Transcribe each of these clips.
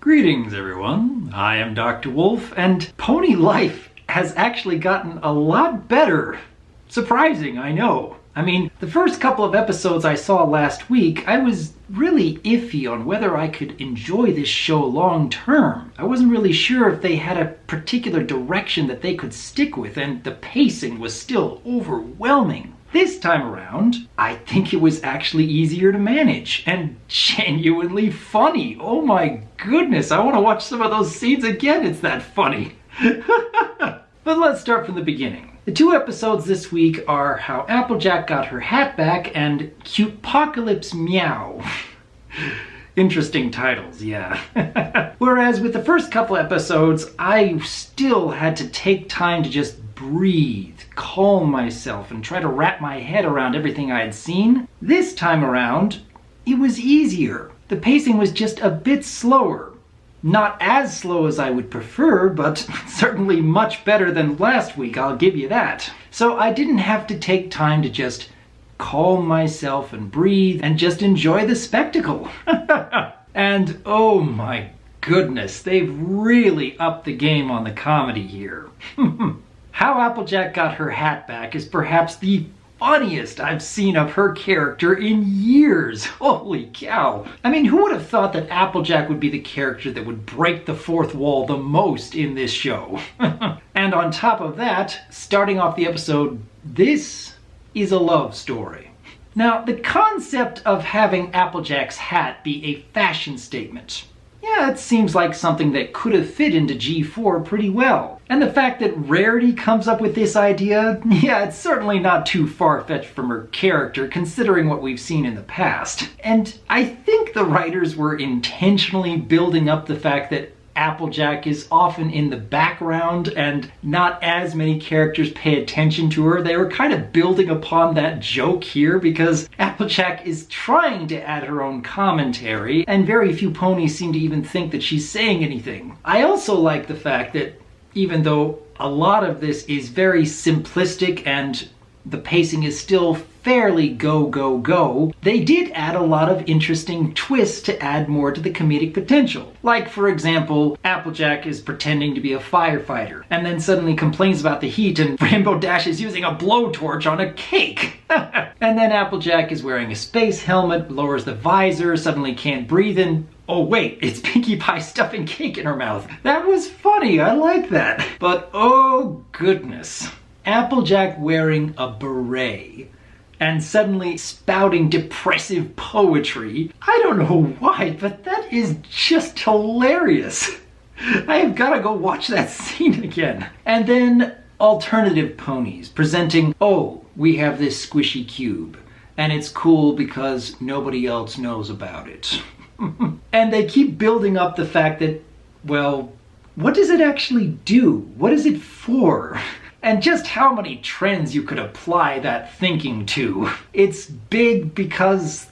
Greetings everyone, I am Dr. Wolf, and pony life has actually gotten a lot better. Surprising, I know. I mean, the first couple of episodes I saw last week, I was really iffy on whether I could enjoy this show long term. I wasn't really sure if they had a particular direction that they could stick with, and the pacing was still overwhelming. This time around, I think it was actually easier to manage and genuinely funny. Oh my goodness, I want to watch some of those scenes again. It's that funny. But let's start from the beginning. The two episodes this week are How Applejack Got Her Hat Back and Cutepocalypse Meow. Interesting titles, yeah. Whereas with the first couple episodes, I still had to take time to just breathe, calm myself, and try to wrap my head around everything I had seen. This time around, it was easier. The pacing was just a bit slower. Not as slow as I would prefer, but certainly much better than last week, I'll give you that. So I didn't have to take time to just calm myself and breathe and just enjoy the spectacle. And oh my goodness, they've really upped the game on the comedy here. How Applejack Got Her Hat Back is perhaps the funniest I've seen of her character in years. Holy cow. I mean, who would have thought that Applejack would be the character that would break the fourth wall the most in this show? And on top of that, starting off the episode, this is a love story. Now, the concept of having Applejack's hat be a fashion statement, yeah, it seems like something that could have fit into G4 pretty well. And the fact that Rarity comes up with this idea, yeah, it's certainly not too far-fetched from her character considering what we've seen in the past. And I think the writers were intentionally building up the fact that Applejack is often in the background and not as many characters pay attention to her. They were kind of building upon that joke here because Applejack is trying to add her own commentary and very few ponies seem to even think that she's saying anything. I also like the fact that even though a lot of this is very simplistic and the pacing is still fairly go, they did add a lot of interesting twists to add more to the comedic potential. Like, for example, Applejack is pretending to be a firefighter and then suddenly complains about the heat and Rainbow Dash is using a blowtorch on a cake. And then Applejack is wearing a space helmet, lowers the visor, suddenly can't breathe, and oh wait, it's Pinkie Pie stuffing cake in her mouth. That was funny, I like that. But oh goodness. Applejack wearing a beret and suddenly spouting depressive poetry. I don't know why, but that is just hilarious. I have got to go watch that scene again. And then alternative ponies presenting, oh, we have this squishy cube and it's cool because nobody else knows about it. And they keep building up the fact that, well, what does it actually do? What is it for? And just how many trends you could apply that thinking to. It's big because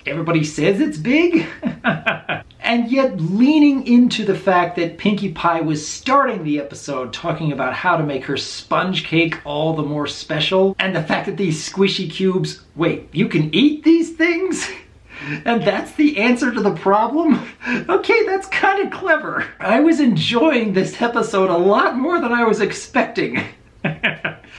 everybody says it's big? And yet leaning into the fact that Pinkie Pie was starting the episode talking about how to make her sponge cake all the more special, and the fact that these squishy cubes, wait, you can eat these things? And that's the answer to the problem? Okay, that's kind of clever. I was enjoying this episode a lot more than I was expecting.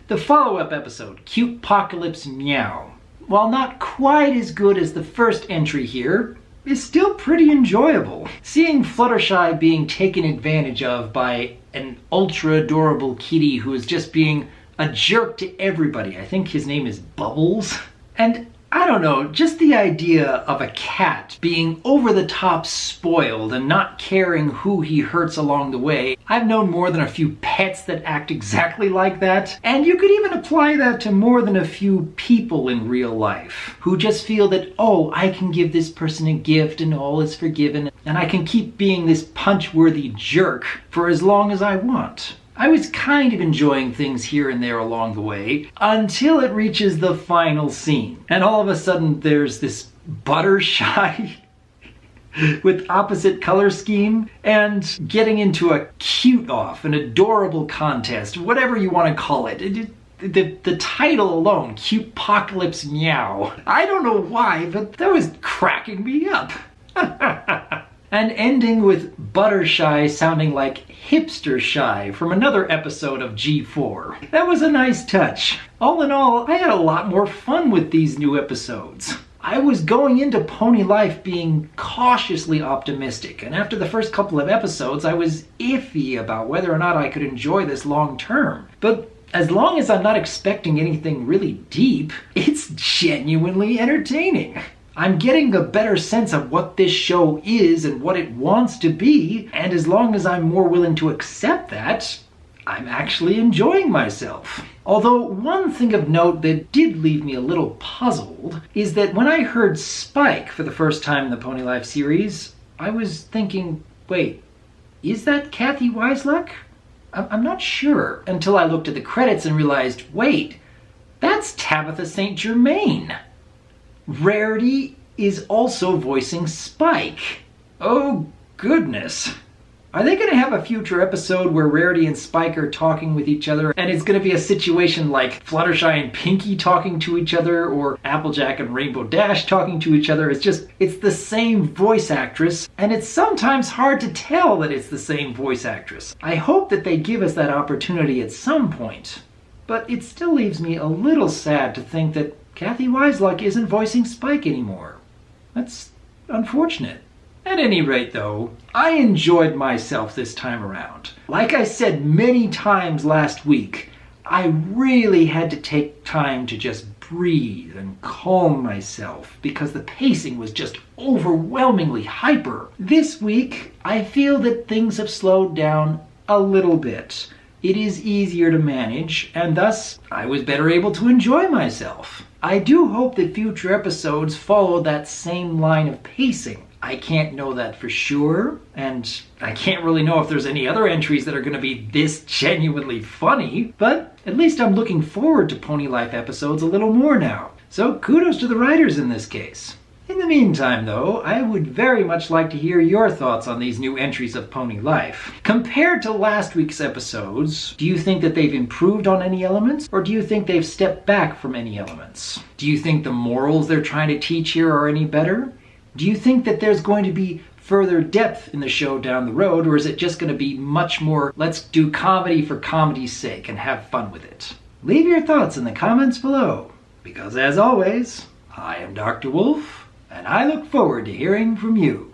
The follow-up episode, Cutepocalypse Meow, while not quite as good as the first entry here, is still pretty enjoyable. Seeing Fluttershy being taken advantage of by an ultra-adorable kitty who is just being a jerk to everybody. I think his name is Bubbles. And I don't know, just the idea of a cat being over-the-top spoiled and not caring who he hurts along the way. I've known more than a few pets that act exactly like that. And you could even apply that to more than a few people in real life who just feel that, oh, I can give this person a gift and all is forgiven and I can keep being this punch-worthy jerk for as long as I want. I was kind of enjoying things here and there along the way until it reaches the final scene. And all of a sudden there's this Buttershy with opposite color scheme and getting into a cute off, an adorable contest, whatever you want to call it. The title alone, Cutepocalypse Meow. I don't know why, but that was cracking me up. and ending with Buttershy sounding like Hipster Shy from another episode of G4. That was a nice touch. All in all, I had a lot more fun with these new episodes. I was going into Pony Life being cautiously optimistic, and after the first couple of episodes, I was iffy about whether or not I could enjoy this long term. But as long as I'm not expecting anything really deep, it's genuinely entertaining. I'm getting a better sense of what this show is and what it wants to be, and as long as I'm more willing to accept that, I'm actually enjoying myself. Although one thing of note that did leave me a little puzzled is that when I heard Spike for the first time in the Pony Life series, I was thinking, wait, is that Kathy Wiseluck? I'm not sure, until I looked at the credits and realized, wait, that's Tabitha St. Germain. Rarity is also voicing Spike. Oh goodness. Are they going to have a future episode where Rarity and Spike are talking with each other, and it's going to be a situation like Fluttershy and Pinkie talking to each other, or Applejack and Rainbow Dash talking to each other? It's the same voice actress, and it's sometimes hard to tell that it's the same voice actress. I hope that they give us that opportunity at some point. But it still leaves me a little sad to think that Kathy Wiseluck isn't voicing Spike anymore. That's unfortunate. At any rate, though, I enjoyed myself this time around. Like I said many times last week, I really had to take time to just breathe and calm myself because the pacing was just overwhelmingly hyper. This week, I feel that things have slowed down a little bit. It is easier to manage, and thus I was better able to enjoy myself. I do hope that future episodes follow that same line of pacing. I can't know that for sure, and I can't really know if there's any other entries that are going to be this genuinely funny, but at least I'm looking forward to Pony Life episodes a little more now. So kudos to the writers in this case. In the meantime, though, I would very much like to hear your thoughts on these new entries of Pony Life. Compared to last week's episodes, do you think that they've improved on any elements, or do you think they've stepped back from any elements? Do you think the morals they're trying to teach here are any better? Do you think that there's going to be further depth in the show down the road, or is it just going to be much more, let's do comedy for comedy's sake and have fun with it? Leave your thoughts in the comments below, because as always, I am Dr. Wolf, and I look forward to hearing from you.